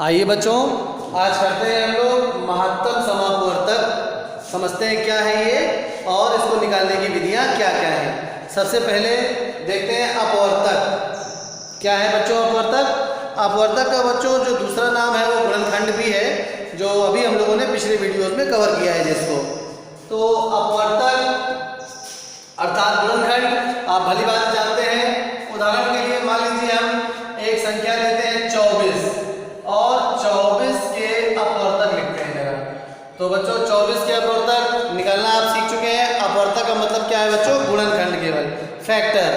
आइए बच्चों, आज करते हैं हम लोग महत्तम समापवर्तक। समझते हैं क्या है ये और इसको निकालने की विधियां क्या क्या हैं। सबसे पहले देखते हैं अपवर्तक। क्या है बच्चों अपवर्तक? अपवर्तक का बच्चों जो दूसरा नाम है वो गुणनखंड भी है, जो अभी हम लोगों ने पिछले वीडियोस में कवर किया है जिसको। तो अपवर्तक अर्थात गुणनखंड आप भली बात जानते हैं। उदाहरण के लिए मान लीजिए हम एक संख्या लेते हैं 24 और 24 के अपवर्तक लिखते हैं जरा। तो बच्चों 24 के अपवर्तक निकालना आप सीख चुके हैं। अपवर्तक का मतलब क्या है बच्चों? गुणनखंड केवल, फैक्टर।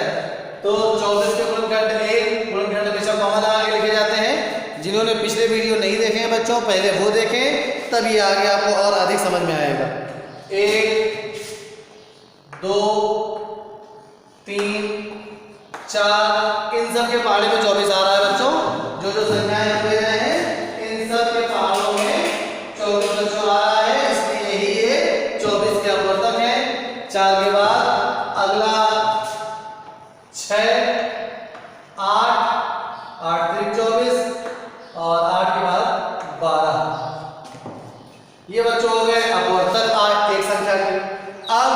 तो 24 के गुणनखंड एक गुणनखंड हमेशा कॉमन आगे लिखे जाते हैं। जिन्होंने पिछले वीडियो नहीं देखे हैं बच्चों, पहले वो देखें, तब ये आगे आपको और अधिक समझ में आएगा। 1 2 3 4 इन सब के पहाड़े में 24 आ रहा है बच्चों। जो जो संख्याएं हम ले रहे हैं इन सब के पहाड़ों में 24 बच्चों आ रहा है, इसलिए यही ये 24 के अपवर्तक है। 4 के बाद अगला 6 8 8 3 24 और 8 के बाद 12। ये बच्चों हो गए अपवर्तक एक संख्या के। अब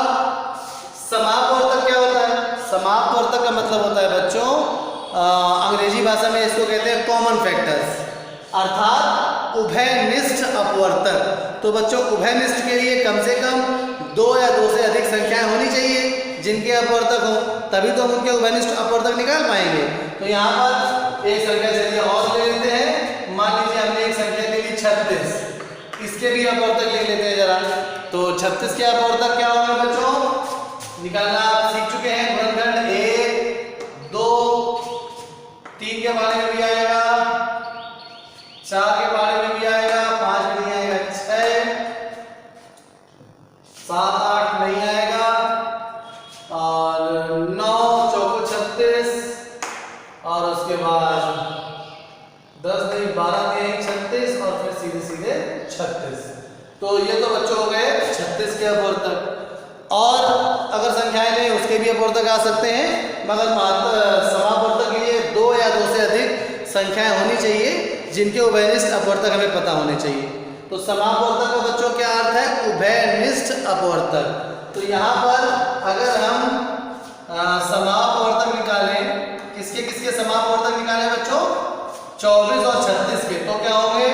समापवर्तक क्या होता है? समापवर्तक का मतलब होता है बच्चों, अंग्रेजी भाषा में इसको कहते हैं कॉमन फैक्टर्स, अर्थात उभयनिष्ठ अपवर्तक। तो बच्चों उभयनिष्ठ के लिए कम से कम 2 या 2 से अधिक संख्याएं होनी चाहिए जिनके अपवर्तक हो, तभी तो हम उनके उभयनिष्ठ अपवर्तक निकाल पाएंगे। तो यहाँ पर एक संख्या चलिए और ले लेते हैं। मान लीजिए हमने एक संख्या ले ली 36, इसके भी अपवर्तक लिख लेते हैं जरा। तो 36 के अपवर्तक क्या होंगे बच्चों? निकालना आप सीख चुके हैं। गुणनखंड 1 2 3 के बारे में भी आएगा, 4 के बारे में भी आएगा, 5 में नहीं आएगा, 6 7 8 नहीं आएगा और 9 चौको 36 और उसके बाद 10 नहीं 12 के 36 और फिर सीधे सीधे 36। तो ये तो बच्चों हो गए 36 के अपवर्तक। और अगर संख्याएं लें उसके भी अपवर्तक आ सकते हैं, मगर समापवर्तक के लिए 2 या 2 से अधिक संख्याएं होनी चाहिए जिनके उभयनिष्ठ अपवर्तक हमें पता होने चाहिए। तो समापवर्तक का बच्चों क्या अर्थ है? उभयनिष्ठ अपवर्तक। तो यहाँ पर अगर हम समापवर्तक निकालें, किसके किसके समापवर्तक निकालें बच्चों? 24 और 36 के, तो क्या होंगे?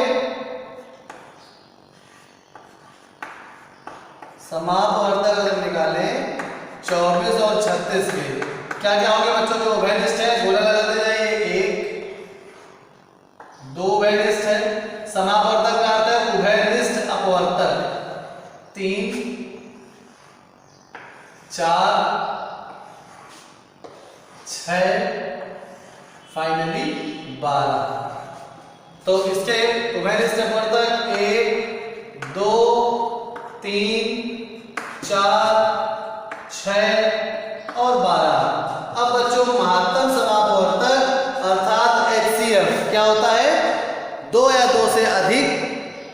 समापवर्तक अगर निकालें 24 और 36 के क्या क्या होंगे बच्चों? जो उभयनिष्ठ है गोला लगाते जाइए। 1 2 उभयनिष्ठ है। समापवर्तक का अर्थ है उभयनिष्ठ अपवर्तक। 3 4 6 फाइनली 12। तो इसके उभयनिष्ठ अपवर्तक 1 2 3 4 6 और 12। अब बच्चों महत्तम समापवर्तक अर्थात HCF क्या होता है? 2 या 2 से अधिक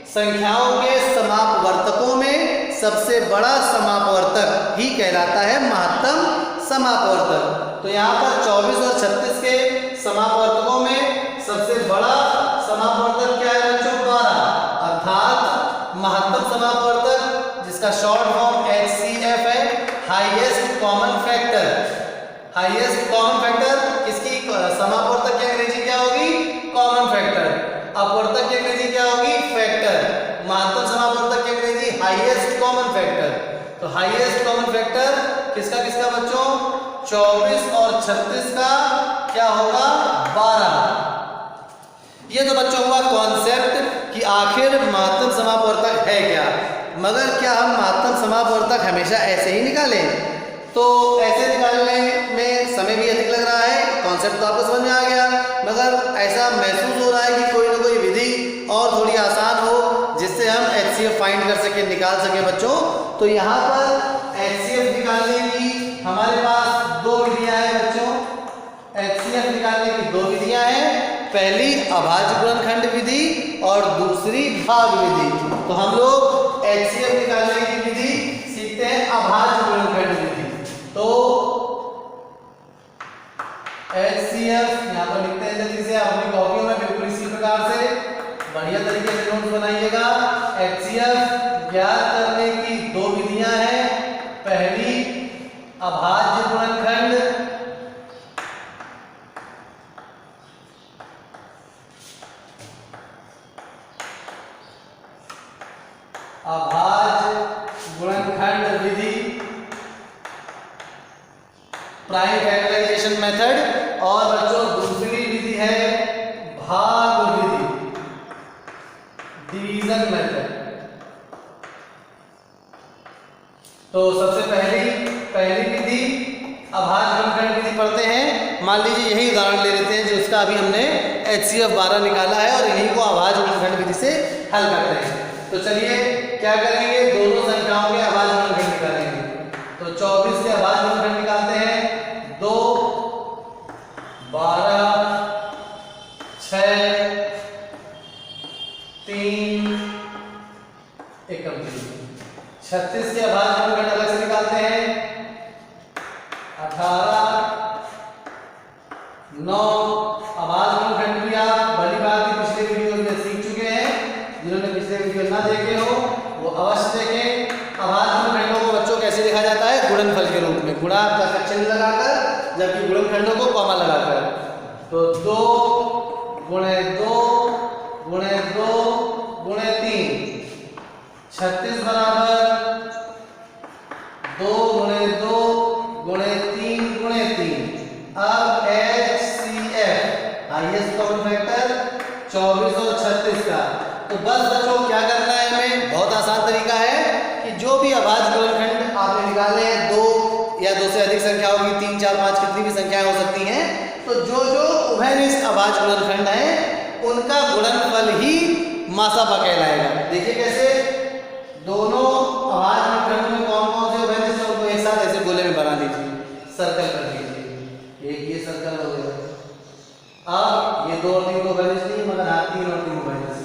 संख्याओं के समापवर्तकों में सबसे बड़ा समापवर्तक ही कहलाता है महत्तम समापवर्तक। तो यहाँ पर 24 और 36 के समापवर्तकों में सबसे बड़ा समापवर्तक क्या है बच्चों? 12, अर्थात महत्तम समापवर्तक जिसका शॉर्ट फॉर्म HCF है, highest common factor. Highest common factor इसकी समापवर्तक की अंग्रेजी क्या होगी? Common factor. अपवर्तक की अंग्रेजी क्या होगी? फैक्टर। महत्तम समापवर्तक की अंग्रेजी हाईएस्ट कॉमन फैक्टर। तो हाईएस्ट कॉमन फैक्टर किसका किसका बच्चों? 24 और 36 का क्या होगा? 12। ये तो बच्चों हुआ कॉन्सेप्ट कि आखिर महत्तम समापवर्तक है क्या। मगर क्या हम महत्तम समापवर्तक हमेशा ऐसे ही निकालें? तो ऐसे निकालने में समय भी अधिक लग रहा है। कॉन्सेप्ट तो आपको समझ में आ गया, मगर ऐसा महसूस हो रहा है कि कोई ना कोई विधि और थोड़ी आसान हो जिससे हम HCF फाइंड कर सकें, निकाल सकें बच्चों। तो यहाँ पर HCF निकालने की हमारे पास 2 विधियाँ हैं बच्चों। HCF निकालने की 2 विधियाँ हैं। पहली अभाज्य गुणनखंड विधि और दूसरी भाग विधि। तो हम लोग HCF निकालने की विधि सीखते हैं अभाज्य गुणनखंड विधि। तो HCF यहाँ पर लिखते हैं जल्दी से अपनी कॉपियों में बिल्कुल इसी प्रकार से। बढ़िया तरीके से नोट्स बनाइएगा। HCF ज्ञात करने की दो विधियां हैं। पहली अभाज्य गुणनखंड, अभाज्य गुणनखंड विधि, प्राइम फैक्टराइजेशन मेथड, और बच्चों दूसरी विधि है भाग विधि, डिवीजन मेथड। तो सबसे पहली विधि अभाज्य गुणनखंड विधि पढ़ते हैं। मान लीजिए यही उदाहरण ले लेते हैं जो उसका अभी हमने HCF 12 निकाला है और इन्हीं को अभाज्य गुणनखंड विधि से हल करते हैं। तो चलिए क्या करेंगे, दोनों संख्याओं के अभाज्य गुणनखंड निकालेंगे। तो 24 के अभाज्य गुणनखंड निकालते हैं। 2, 12, 6, 3, 36 के अभाज्य गुणनखंड अलग से निकालते हैं। 18, 9 अभाज्य गुणनखंड भी आप बड़ी बात की पिछले वीडियो में सीख चुके हैं। जिन्होंने पिछले वीडियो ना देखे हो वो अवश्य देखें। अभाज्य गुणनखंडों को बच्चों कैसे लिखा जाता है, गुणनफल के रूप में, गुणा का चिन्ह लगाकर, जबकि गुणनखंडों को कॉमा लगाकर। तो 2 गुणे 2 गुणे 2 गुणे 3, 36 बराबर 2 गुणे 2 गुणे 3 गुणे 3। अब HCF हाईएस्ट कॉमन फैक्टर 24 और 36 का। तो बस बच्चों क्या करना है हमें, बहुत आसान तरीका है कि जो भी अभाज्य गुणनखंड आपने निकाले हैं, 2 या 2 से अधिक संख्याओं की, 3, 4, 5 कितनी भी संख्याएं हो सकती हैं, तो जो जो उभयनिष्ठ अभाज्य गुणनखंड हैं उनका गुणनफल ही मासापा कहलाएगा। देखिए कैसे, दोनों अभाज्य गुणनखंड में कौन कौन से उभयनिष्ठ हैं उनको एक साथ ऐसे गोले में बना लीजिए, सर्कल कर लीजिए। एक ये सर्कल हो गया। अब ये 2 और 3 को उभयनिष्ठ नहीं, मगर 3 और 3 उभयनिष्ठ।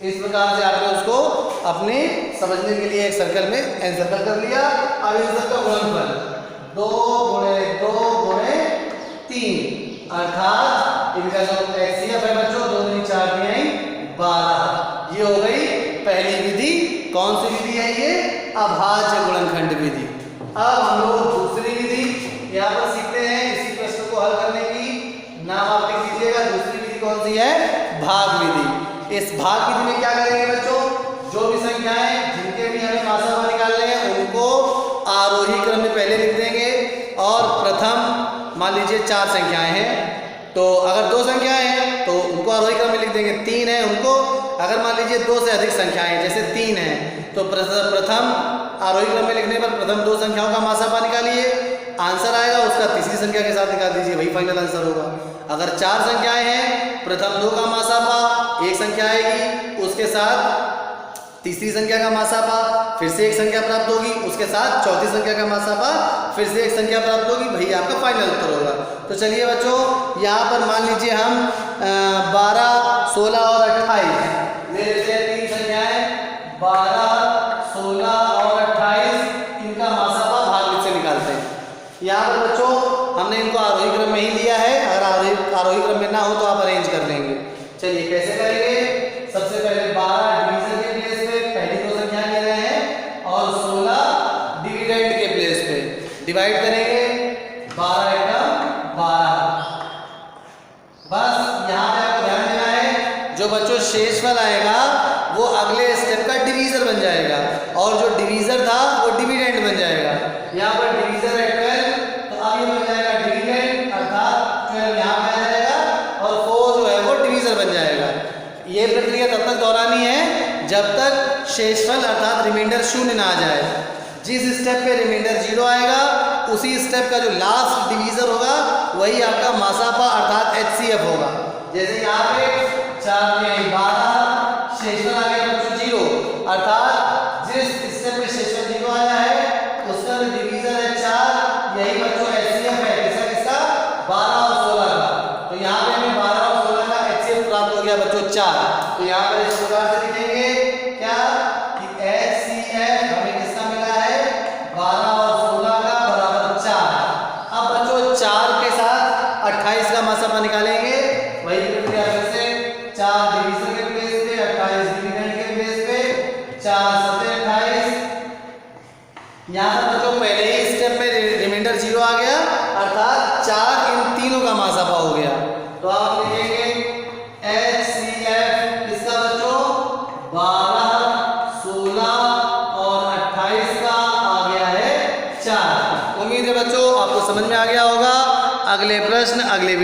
इस प्रकार से आपने उसको अपने समझने के लिए एक सर्कल में एनसर्कल कर लिया। अब इन सबका गुणनफल 2 गुणे 2 गुणे 3, अर्थात इनका जो HCF है बच्चों 2 दूनी 4 12। ये हो गई पहली विधि। कौन सी विधि है ये, अभाज्य गुणनखंड विधि। अब हम लोग दूसरी विधि यहाँ पर सीखते हैं। इसी प्रश्न को हल करने की नाम आप लिख लीजिएगा। दूसरी विधि कौन सी है, भाग विधि। इस भाग विधि में क्या करेंगे बच्चों, जो भी संख्याएं जिनके भी हमें मासापा निकालने हैं उनको आरोही क्रम में पहले लिख देंगे। और प्रथम मान लीजिए 4 संख्याएं हैं, तो अगर 2 संख्याएं हैं तो उनको आरोही क्रम में लिख देंगे। 3 है उनको, अगर मान लीजिए 2 से अधिक संख्याएं हैं, जैसे 3 है, तो प्रथम आरोही क्रम में लिखने पर प्रथम 2 संख्याओं का मासापा निकालिए। आंसर आएगा उसका तीसरी संख्या के साथ निकाल दीजिए, वही फाइनल आंसर होगा। अगर 4 संख्याएं हैं, प्रथम 2 का मासापा, एक संख्या आएगी उसके साथ तीसरी संख्या का मासापा, फिर से एक संख्या प्राप्त होगी, उसके साथ चौथी संख्या का मासापा, फिर से एक संख्या प्राप्त होगी, वही आपका फाइनल उत्तर होगा। तो चलिए बच्चों, यहाँ पर मान लीजिए हम 12, 16 और 28 ले लेते हैं। 3 संख्याएं 12, 16 और 28, इनका मासापा भाग से निकालते हैं। यहाँ पर बच्चों हमने इनको आरोही क्रम में ही लिया है। अगर आरोही क्रम में ना हो तो आप अरेंज कर लेंगे। चलिए कैसे करेंगे, सबसे पहले 12 डिवीजन के प्लेस पे पहली 2 संख्या ले रहे हैं और 16 डिविडेंड के प्लेस पे डिवाइड करेंगे। 12 एकम 12। बस यहाँ पे आपको ध्यान देना है, जो बच्चों शेषफल आएगा वो अगले स्टेप का डिवीजर बन जाएगा, और जो डिवीजर था वो डिविडेंड बन जाएगा। यहाँ पर डिवीजर है 12, तो अब ये बन जाएगा डिविडेंड, अर्थात 12 यहाँ पे आ जाएगा और 4 जो है वो डिवीजर बन जाएगा। ये प्रक्रिया तब तक दोहरानी है जब तक शेषफल अर्थात रिमाइंडर 0 ना आ जाए। जिस स्टेप पे रिमाइंडर 0 आएगा उसी स्टेप का जो लास्ट डिवीजर होगा वही आपका मासापा अर्थात HCF होगा। जैसे यहाँ पे 4 में 12, शेषफल आ गया बच्चों 0, अर्थात जिस स्टेप पे शेषफल 0 आया है उसका जो डिवीजर है 4, यही बच्चों HCF है। किसका 12 और 16 का। तो यहाँ पे हमें 12 और 16 का HCF प्राप्त हो गया बच्चों 4। तो यहाँ पर इस प्रकार से लिखेंगे क्या कि HCF हमें किसका मिला है, 12 और 16 का बराबर 4। अब बच्चों 4 के साथ 28 का मासापा निकालेंगे। वही प्रक्रिया फिर से 4 डिवीजन के प्लेस यहाँ पर बच्चों पहले ही स्टेप में रिमाइंडर 0 आ गया, अर्थात 4 इन तीनों का मासाफा हो गया। तो आप लिखेंगे HCF किसका बच्चों 12, 16 और 28 का आ गया है 4। उम्मीद है बच्चों आपको समझ में आ गया होगा। अगले प्रश्न अगले